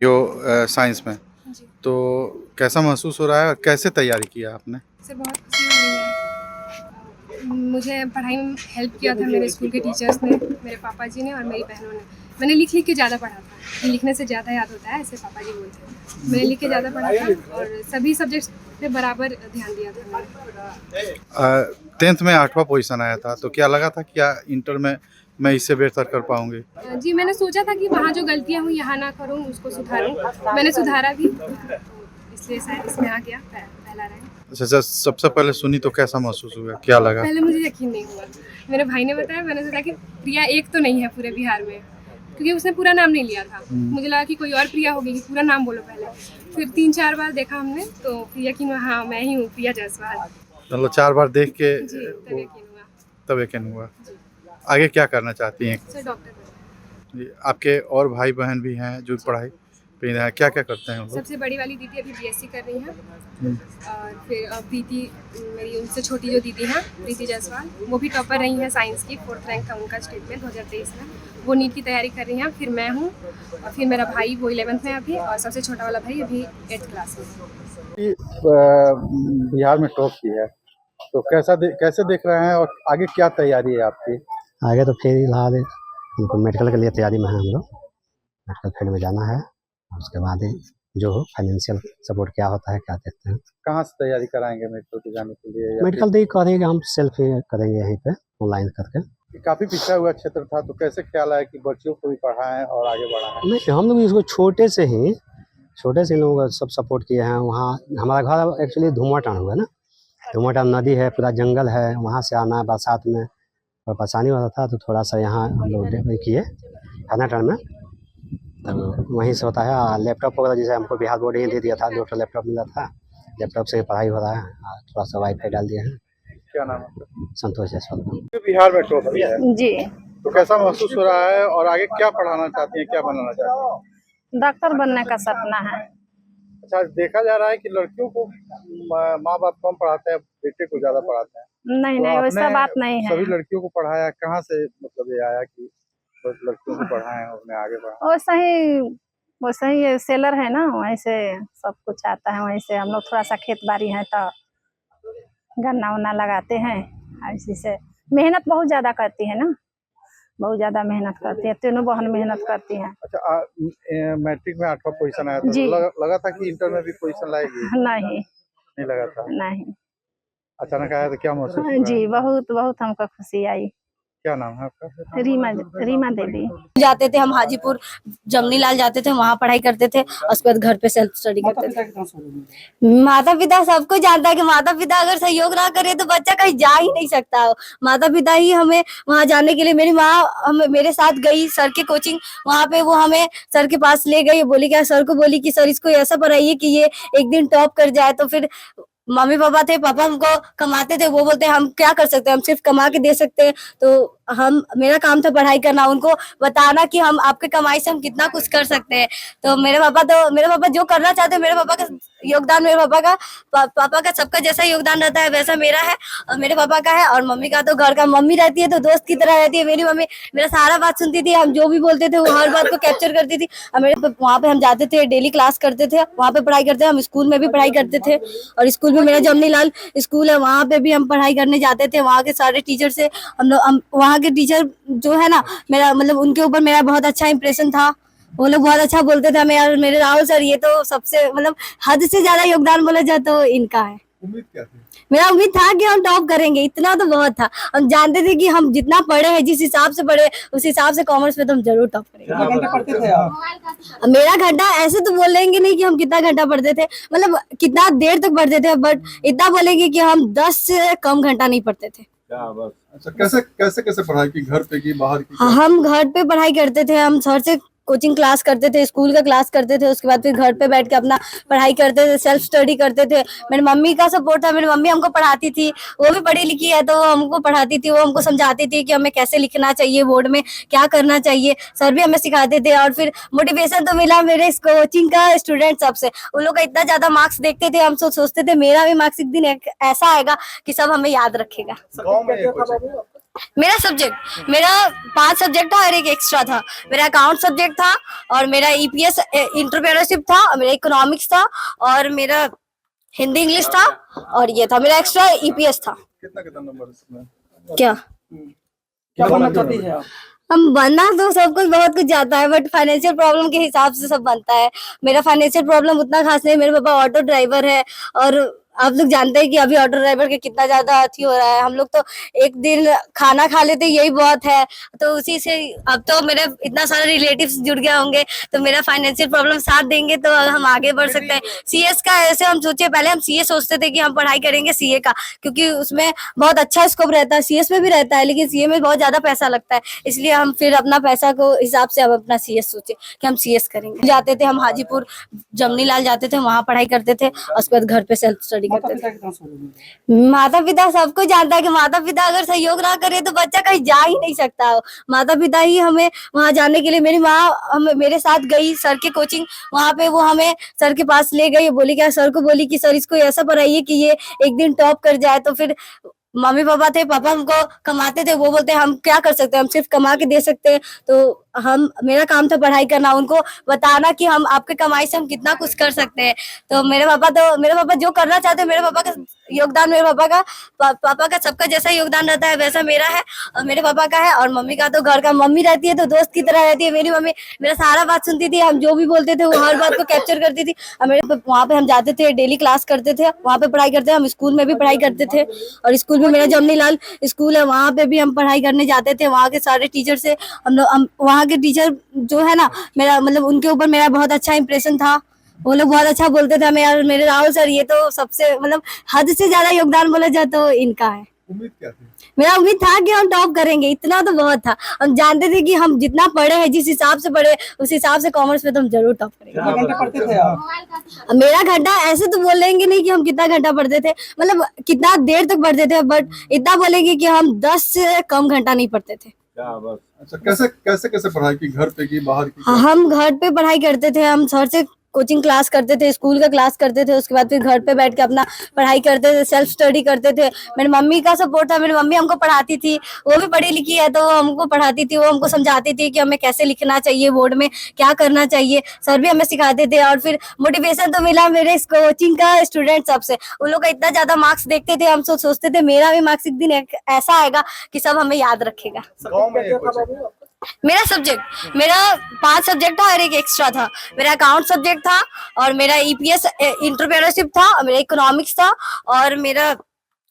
जो साइंस में। जी। तो कैसा महसूस हो रहा है और कैसे तैयारी किया आपने? इससे बहुत खुशी हो रही है। मुझे पढ़ाई में हेल्प किया था मेरे स्कूल के टीचर्स ने, मेरे पापा जी ने और मेरी बहनों ने। मैंने लिख के ज़्यादा पढ़ा था, लिखने से ज़्यादा याद होता है, ऐसे पापा जी बोलते हैं। मैंने लिख के ज़्यादा पढ़ा था और सभी सब्जेक्ट्स पे बराबर ध्यान दिया था मैंने। 10th में 8वां पोजीशन आया था, तो क्या लगा था क्या इंटर में मैं इससे बेहतर कर पाऊँगी? जी, मैंने सोचा था कि वहाँ जो गलतियाँ हुई यहाँ ना करूँ, उसको सुधारूँ। मैंने सुधारा भी, इसलिए शायद इसमें आ गया पहला रैंक। अच्छा, सबसे पहले सुनी तो कैसा महसूस हुआ? क्या लगा? पहले मुझे यकीन नहीं हुआ। मेरे भाई ने बताया, मैंने सोचा कि प्रिया एक तो नहीं है पूरे बिहार में, क्योंकि उसने पूरा नाम नहीं लिया था। मुझे लगा कि कोई और प्रिया होगी, कि पूरा नाम बोलो पहले। फिर 3-4 बार देखा हमने तो फिर यकीन हुआ, हाँ मैं ही हूँ, प्रिया जायसवाल। मतलब 4 बार देख के जी, तब यकीन हुआ। तब यकीन हुआ। जी। आगे क्या करना चाहती हैं? सर डॉक्टर बनना। जी, आपके और भाई-बहन भी हैं जो पढ़ाई पे हैं, क्या-क्या करते हैं वो लोग? सबसे बड़ी वाली दीदी अभी बीएससी कर रही हैं। हुँ। और फिर प्रीति, मेरी उनसे छोटी जो दीदी हैं, प्रीति जायसवाल, वो भी टॉपर रही हैं साइंस की। 4th रैंक था उनका स्टेट में 2023 में। वो नीट की तैयारी कर रही हैं। फिर मैं हूँ और फिर मेरा भाई, वो 11th में अभी, और सबसे छोटा वाला भाई अभी 8th क्लास में। बिहार में टॉप की है, तो कैसे देख रहे हैं और आगे क्या तैयारी है आपकी? आगे तो फिलहाल हमको मेडिकल के लिए तैयारी में है। हम लोग मेडिकल फील्ड में जाना है, उसके बाद ही जो हो फाइनेंशियल सपोर्ट क्या होता है, क्या देखते हैं। कहाँ से तैयारी कराएंगे मेडिकल के जाने के लिए? मेडिकल तो करेंगे, हम सेल्फ ही करेंगे यहीं पे ऑनलाइन करके। काफी पिछड़ा हुआ क्षेत्र था, तो कैसे ख्याल आया कि बच्चों को भी पढ़ाएं और आगे बढ़ाएं? नहीं, हम लोग इसको छोटे से ही लोगों का सब सपोर्ट किए हैं। वहाँ हमारा घर एक्चुअली धुआंटान हुआ ना, धुआंटान नदी है, पूरा जंगल है, वहाँ से आना बरसात में और परेशानी होता था, तो थोड़ा सा यहाँ हम लोग किए खानाटान में, तो वहीं से होता है। लैपटॉप वगैरह जैसे हमको बिहार बोर्ड ही दे दिया था, 2 लैपटॉप मिला था, लैपटॉप से पढ़ाई हो रहा है। थोड़ा सा वाईफाई डाल दिए हैं। क्या नाम है? संतोष जायसवाल। बिहार में टॉप किया है, जी, तो कैसा महसूस हो रहा है और आगे क्या पढ़ाना चाहती हैं, क्या बनाना चाहती हैं? डॉक्टर बनने का सपना है। अच्छा, देखा जा रहा है कि लड़कियों को माँ बाप कम पढ़ाते हैं, बेटे को ज्यादा पढ़ाते हैं। नहीं तो नहीं, वैसा आपने बात नहीं है। सभी लड़कियों को पढ़ाया, कहाँ से मतलब ये आया कि बस लड़कियों को पढ़ाएं और उन्हें आगे बढ़ाएं? वैसा ही ये सेलर है ना, वहीं से सब कुछ आता है। वहीं से हम लोग थोड़ा सा खेत बाड़ी है तो गन्ना उन्ना लगाते हैं। इसी से मेहनत बहुत ज्यादा करती है ना, बहुत ज्यादा मेहनत करती है। तीनों बहन मेहनत करती हैं। अच्छा, मैट्रिक में 8वां पोजीशन आया था, जी। तो लगा था कि इंटर में भी पोजीशन लाएगी? नहीं नहीं लगा था। नहीं। अचानक आया तो क्या महसूस हुआ? जी, बहुत बहुत हमको खुशी आई। क्या नाम है आपका? रीमा देवी। जाते थे हम हाजीपुर जमनी लाल जाते थे, वहाँ पढ़ाई करते थे। उसके बाद घर पे सेल्फ स्टडी करते थे। माता पिता सबको जानता है कि माता पिता अगर सहयोग ना करे तो बच्चा कहीं जा ही नहीं सकता। माता पिता ही हमें वहाँ जाने के लिए, मेरी माँ हमें मेरे साथ गई सर के कोचिंग, वहाँ पे वो हमें सर के पास ले गई। बोली क्या, सर को बोली कि सर इसको ऐसा पढ़ाइए कि ये एक दिन टॉप कर जाए। तो फिर मम्मी पापा थे, पापा हमको कमाते थे, वो बोलते हम क्या कर सकते हैं, हम सिर्फ कमा के दे सकते हैं। तो मेरा काम था पढ़ाई करना, उनको बताना कि हम आपके कमाई से हम कितना कुछ कर सकते हैं। तो मेरे पापा जो करना चाहते हैं, मेरे पापा का योगदान, मेरे पापा का सबका जैसा योगदान रहता है वैसा मेरा है और मेरे पापा का है। और मम्मी का तो घर का, मम्मी रहती है तो दोस्त की तरह रहती है। मेरी मम्मी मेरा सारा बात सुनती थी, हम जो भी बोलते थे वो हर बात को कैप्चर करती थी। और वहाँ पे हम जाते थे, डेली क्लास करते थे, वहाँ पे पढ़ाई करते थे। हम स्कूल में भी पढ़ाई करते थे और स्कूल में मेरा जमनी लाल स्कूल है, वहाँ पे भी हम पढ़ाई करने जाते थे। वहाँ के सारे टीचर से हम वहाँ के टीचर जो है ना, मेरा मतलब उनके ऊपर मेरा बहुत अच्छा इंप्रेशन था। वो लोग बहुत अच्छा बोलते थे हमें, यार मेरे राहुल सर ये तो सबसे मतलब हद से ज्यादा योगदान बोला जाए तो इनका है। उम्मीद क्या थी? मेरा उम्मीद था कि हम टॉप करेंगे, इतना तो बहुत था। हम जानते थे कि हम जितना पढ़े हैं, जिस हिसाब से पढ़े उस हिसाब से कॉमर्स में तो हम जरूर टॉप करेंगे। घंटा पढ़ते थे आप? मेरा घंटा ऐसे तो बोलेंगे नहीं कि हम कितना घंटा पढ़ते थे, मतलब कितना देर तक पढ़ते थे, बट इतना बोलेंगे कि हम 10 से कम घंटा नहीं पढ़ते थे। अच्छा, कैसे पढ़ाई की, घर पे की बाहर की? हम घर पे पढ़ाई करते थे, हम सर से कोचिंग क्लास करते थे, स्कूल का क्लास करते थे, उसके बाद फिर घर पे बैठ के अपना पढ़ाई करते थे, सेल्फ स्टडी करते थे। मेरी मम्मी का सपोर्ट था, मेरी मम्मी हमको पढ़ाती थी, वो भी पढ़ी लिखी है तो वो हमको पढ़ाती थी, वो हमको समझाती थी कि हमें कैसे लिखना चाहिए, बोर्ड में क्या करना चाहिए। सर भी हमें सिखाते थे और फिर मोटिवेशन तो मिला मेरे इस कोचिंग का स्टूडेंट सबसे। उन लोग का इतना ज्यादा मार्क्स देखते थे, हम सोचते थे मेरा भी मार्क्स एक दिन ऐसा आएगा कि सब हमें याद रखेगा। गाँव में मेरा सब्जेक्ट, मेरा 5 सब्जेक्ट था और एक एक्स्ट्रा था। मेरा अकाउंट सब्जेक्ट था और मेरा ईपीएस एंटरप्रेन्योरशिप था, मेरा इकोनॉमिक्स था और मेरा हिंदी इंग्लिश था और ये था मेरा एक्स्ट्रा ईपीएस था। कितना कितना नंबर इसमें क्या क्या बनना चाहती है आप? हम बनना तो सब कुछ बहुत कुछ जाता है, बट फाइनेंशियल प्रॉब्लम के हिसाब से सब बनता है। मेरा फाइनेंशियल प्रॉब्लम उतना खास नहीं, मेरे पापा ऑटो ड्राइवर है और आप लोग जानते हैं कि अभी ऑटो ड्राइवर के कितना ज्यादा अथी हो रहा है। हम लोग तो एक दिन खाना खा लेते यही बहुत है, तो उसी से अब तो मेरे इतना सारे रिलेटिव्स जुड़ गए होंगे, तो मेरा फाइनेंशियल प्रॉब्लम साथ देंगे तो हम आगे बढ़ सकते हैं। सीएस का ऐसे हम सोचे, पहले हम सीए सोचते थे कि हम पढ़ाई करेंगे सीए का, क्योंकि उसमें बहुत अच्छा स्कोप रहता है। सीएस में भी रहता है लेकिन सीए में बहुत ज्यादा पैसा लगता है, इसलिए हम फिर अपना पैसा को हिसाब से हम अपना सीएस सोचे कि हम सीएस करेंगे। जाते थे हम हाजीपुर जमनी लाल जाते थे, वहाँ पढ़ाई करते थे, उसके बाद घर पे सेल्फ स्टडी माता करते पिता थे। कितना सहयोग मिला? माता पिता सबको जानता है कि माता पिता अगर सहयोग ना करे तो बच्चा कहीं जा ही नहीं सकता। माता पिता ही हमें वहां जाने के लिए, मेरी माँ मेरे साथ गई सर के कोचिंग, वहां पे वो हमें सर के पास ले गई, बोली क्या सर को बोली कि सर इसको ऐसा पढ़ाइए कि ये एक दिन टॉप कर जाए। तो फिर मम्मी पापा थे, पापा हमको कमाते थे, वो बोलते हम क्या कर सकते हैं, हम सिर्फ कमा के दे सकते हैं। तो मेरा काम था पढ़ाई करना, उनको बताना कि हम आपके कमाई से हम कितना कुछ कर सकते हैं। तो मेरे पापा जो करना चाहते हैं, मेरे पापा का योगदान, मेरे पापा का सबका जैसा योगदान रहता है वैसा मेरा है और मेरे पापा का है। और मम्मी का तो घर का, मम्मी रहती है तो दोस्त की तरह रहती है। मेरी मम्मी मेरा सारा बात सुनती थी, हम जो भी बोलते थे वो हर बात को कैप्चर करती थी। और वहाँ पे हम जाते थे, डेली क्लास करते थे, वहाँ पे पढ़ाई करते थे। हम स्कूल में भी पढ़ाई करते थे और स्कूल में मेरा जमनी लाल स्कूल है, वहाँ पे भी हम पढ़ाई करने जाते थे। वहाँ के सारे टीचर से हम वहाँ के टीचर जो है ना, मेरा मतलब उनके ऊपर मेरा बहुत अच्छा इंप्रेशन था। वो लोग बहुत अच्छा बोलते थे हमें, यार मेरे राहुल सर ये तो सबसे मतलब हद से ज्यादा योगदान बोला जाए तो इनका है। उम्मीद क्या थी? मेरा उम्मीद था कि हम टॉप करेंगे, इतना तो बहुत था। हम जानते थे कि हम जितना पढ़े हैं, जिस हिसाब से पढ़े उस हिसाब से कॉमर्स में तो हम जरूर टॉप करेंगे। कितना घंटे पढ़ते थे आप? मेरा घंटा ऐसे तो बोलेंगे नहीं कि हम कितना घंटा पढ़ते थे, मतलब कितना देर तक पढ़ते थे, बट इतना बोलेंगे कि हम 10 से कम घंटा नहीं पढ़ते थे। अच्छा, कैसे पढ़ाई की, घर पे की बाहर की? हम घर पे पढ़ाई करते थे, हम सर से कोचिंग क्लास करते थे, स्कूल का क्लास करते थे, उसके बाद फिर घर पे बैठ के अपना पढ़ाई करते थे, सेल्फ स्टडी करते थे। मेरी मम्मी का सपोर्ट था, मेरी मम्मी हमको पढ़ाती थी, वो भी पढ़ी लिखी है तो वो हमको पढ़ाती थी, वो हमको समझाती थी कि हमें कैसे लिखना चाहिए, बोर्ड में क्या करना चाहिए, सर भी हमें सिखाते थे। और फिर मोटिवेशन तो मिला मेरे इस कोचिंग का स्टूडेंट सबसे, उन लोग का इतना ज्यादा मार्क्स देखते थे, हम सोचते थे मेरा भी मार्क्स एक दिन ऐसा आएगा कि सब हमें याद रखेगा। गाँव में ये कोचिंग? मेरा सब्जेक्ट, मेरा 5 सब्जेक्ट था और एक एक्स्ट्रा था। मेरा अकाउंट सब्जेक्ट था और मेरा ईपीएस एंटरप्रेन्योरशिप था, मेरा इकोनॉमिक्स था और मेरा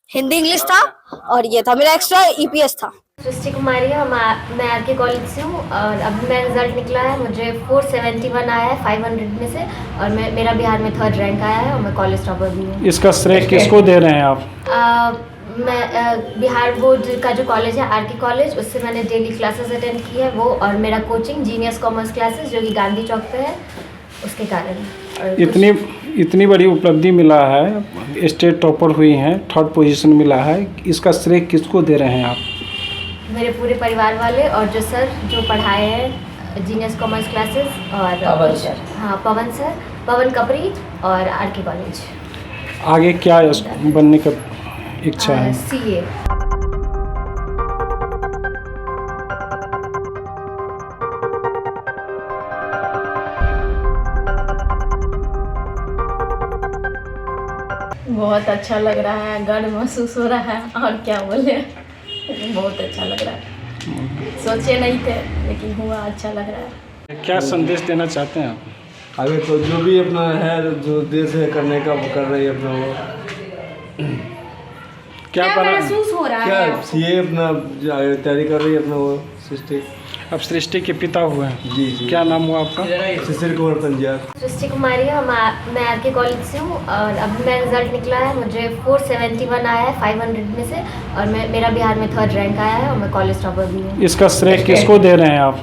हिंदी इंग्लिश था और ये था मेरा एक्स्ट्रा ईपीएस था। सृष्टि कुमारी है, मैं आरके कॉलेज से हूँ और अभी मेरा रिजल्ट निकला है, मुझे 471 आया है 500 में से और मेरा बिहार में 3rd रैंक आया है और मैं कॉलेज टॉपर भी हूँ। इसका श्रेय किसको दे रहे हैं आप? मैं बिहार बोर्ड का जो कॉलेज है आरके कॉलेज, उससे मैंने डेली क्लासेस अटेंड की है वो, और मेरा कोचिंग जीनियस कॉमर्स क्लासेस जो कि गांधी चौक पे है, उसके कारण। और इतनी बड़ी उपलब्धि मिला है, स्टेट टॉपर हुई हैं, 3rd पोजीशन मिला है, इसका श्रेय किसको दे रहे हैं आप? मेरे पूरे परिवार वाले और जो सर जो पढ़ाए हैं जीनियस कॉमर्स क्लासेस और पवन सर। हाँ पवन सर, पवन कपरी और आरके कॉलेज। आगे क्या बनने का इच्छा है? सीए। बहुत अच्छा लग रहा है, गर्व महसूस हो रहा है और क्या बोले, बहुत अच्छा लग रहा है। सोचे नहीं थे लेकिन हुआ, अच्छा लग रहा है। क्या संदेश देना चाहते हैं आप? आगे तो जो भी अपना है, जो देश है करने का वो कर रही है अपना। वो क्या महसूस हो रहा क्या है? सीए अपना तैयारी कर रही है अपना, वो सृष्टि। अब सृष्टि के पिता हुए हैं। जी जी। क्या नाम हुआ आपका? शिशिर कुमार पंजाब। सृष्टि कुमारी है, मैं आरके कॉलेज से हूँ और अभी मेरा रिजल्ट निकला है, मुझे 471 आया है 500 में से और मेरा बिहार में 3rd रैंक आया है और मैं कॉलेज टॉपर भी हूँ। इसका श्रेय किसको दे रहे हैं आप?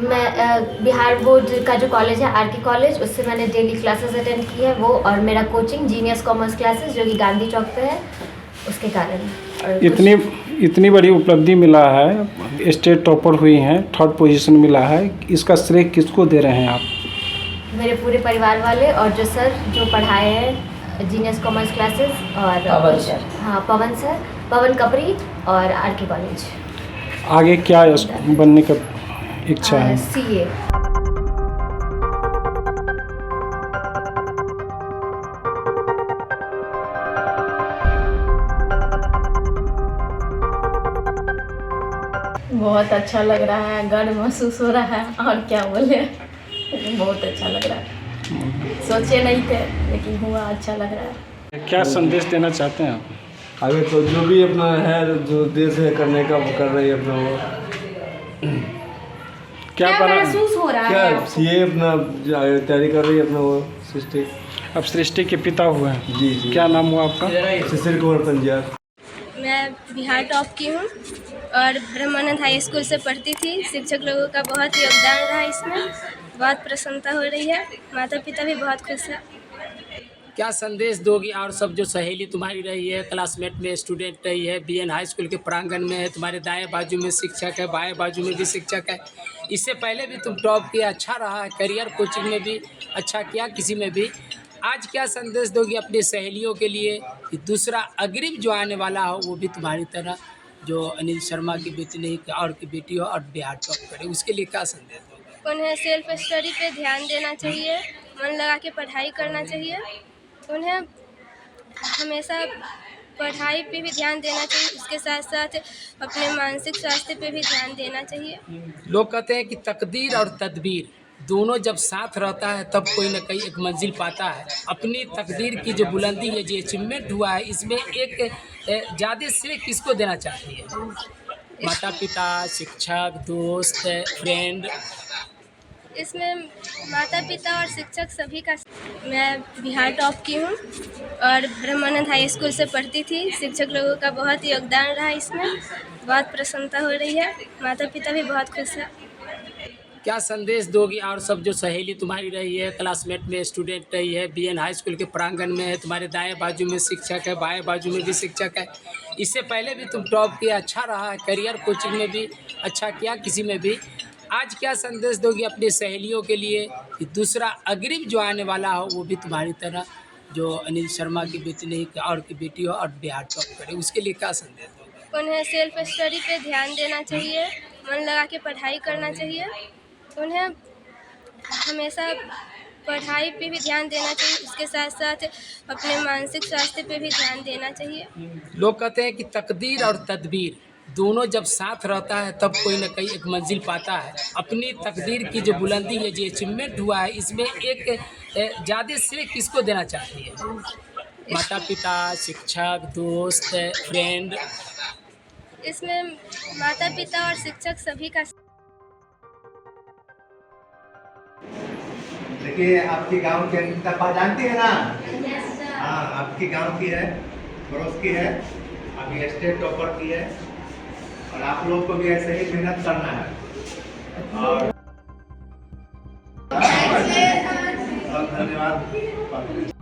मैं बिहार बोर्ड का जो कॉलेज है आरके कॉलेज, उससे मैंने डेली क्लासेस अटेंड की है वो, और मेरा कोचिंग जीनियस कॉमर्स क्लासेस जो कि गांधी चौक पे है, उसके कारण। इतनी बड़ी उपलब्धि मिला है, स्टेट टॉपर हुई हैं, 3rd पोजीशन मिला है, इसका श्रेय किसको दे रहे हैं आप? मेरे पूरे परिवार वाले और जो सर जो पढ़ाए हैं जीनियस कॉमर्स क्लासेस और पवन सर। हाँ पवन सर, पवन कपरी और आरके कॉलेज। आगे क्या बनने का इच्छा है? CA। बहुत अच्छा लग रहा है, गर्व महसूस हो रहा है और क्या बोले, बहुत अच्छा लग रहा है। सोचे नहीं थे लेकिन हुआ, अच्छा लग रहा है। क्या संदेश देना चाहते हैं आप? आगे तो जो भी अपना है, जो देश है करने का वो कर रही है अपना वो। क्या महसूस हो रहा क्या है? सीए अपना तैयारी कर रही है अपना वो सृष्टि। अब सृष्टि के पिता हुए हैं। जी जी। क्या नाम हुआ आपका? शिशिर कुमार पंजाब। मैं बिहार टॉप की हूँ और ब्रह्मानंद हाई स्कूल से पढ़ती थी। शिक्षक लोगों का बहुत योगदान रहा इसमें, बहुत प्रसन्नता हो रही है। माता पिता भी बहुत खुश हैं। क्या संदेश दोगी? और सब जो सहेली तुम्हारी रही है, क्लासमेट में स्टूडेंट रही है, BN हाई स्कूल के प्रांगण में है, तुम्हारे दाएं बाजू में शिक्षक है, बाएं बाजू में भी शिक्षक है। इससे पहले भी तुम टॉप किया, अच्छा रहा है, करियर कोचिंग में भी अच्छा किया, किसी में भी। आज क्या संदेश दोगी अपनी सहेलियों के लिए कि दूसरा अग्रिम जो आने वाला हो वो भी तुम्हारी तरह, जो अनिल शर्मा की बेटी नहीं और की बेटी हो और बिहार टॉप करे, उसके लिए क्या संदेश दोगे? उन्हें सेल्फ स्टडी पे ध्यान देना चाहिए, मन लगा के पढ़ाई करना चाहिए। उन्हें हमेशा पढ़ाई पे भी ध्यान देना चाहिए, उसके साथ साथ अपने मानसिक स्वास्थ्य पे भी ध्यान देना चाहिए। लोग कहते हैं कि तकदीर और तदबीर दोनों जब साथ रहता है तब कोई ना कहीं एक मंजिल पाता है। अपनी तकदीर की जो बुलंदी है, जो अचीवमेंट हुआ है, इसमें एक ज़्यादा श्रेय किसको देना चाहती है? माता पिता, शिक्षक, दोस्त, फ्रेंड? इसमें माता पिता और शिक्षक सभी का। मैं बिहार टॉप की हूँ और ब्रह्मानंद हाई स्कूल से पढ़ती थी। शिक्षक लोगों का बहुत योगदान रहा इसमें, बहुत प्रसन्नता हो रही है। माता पिता भी बहुत खुश हैं। क्या संदेश दोगी? और सब जो सहेली तुम्हारी रही है, क्लासमेट में स्टूडेंट रही है, BN हाई स्कूल के प्रांगण में है, तुम्हारे दाएं बाजू में शिक्षक है, बाएं बाजू में भी शिक्षक है। इससे पहले भी तुम टॉप किया, अच्छा रहा है, करियर कोचिंग में भी अच्छा किया, किसी में भी। आज क्या संदेश दोगी अपनी सहेलियों के लिए कि दूसरा अग्रिम जो आने वाला हो वो भी तुम्हारी तरह, जो अनिल शर्मा की बेटी नहीं और की बेटी हो और बिहार टॉप करे, उसके लिए क्या संदेश दोगे? उन्हें सेल्फ स्टडी पे ध्यान देना चाहिए, मन लगा के पढ़ाई करना चाहिए। उन्हें हमेशा पढ़ाई पे भी ध्यान देना चाहिए, उसके साथ साथ अपने मानसिक स्वास्थ्य पे भी ध्यान देना चाहिए। लोग कहते हैं कि तकदीर और तदबीर दोनों जब साथ रहता है तब कोई ना कहीं एक मंजिल पाता है। अपनी तकदीर की जो बुलंदी है, जो अचीवमेंट हुआ है, इसमें एक ज़्यादा श्रेय किसको देना चाहती है? माता पिता, शिक्षक, दोस्त, फ्रेंड? इसमें माता पिता और शिक्षक सभी का। देखिए, आपके गांव की अनिता पा जानती है ना? हाँ, आपके गांव की है, पड़ोस की है, अभी स्टेट टॉपर की है। और आप लोग को भी ऐसे ही मेहनत करना है। और धन्यवाद।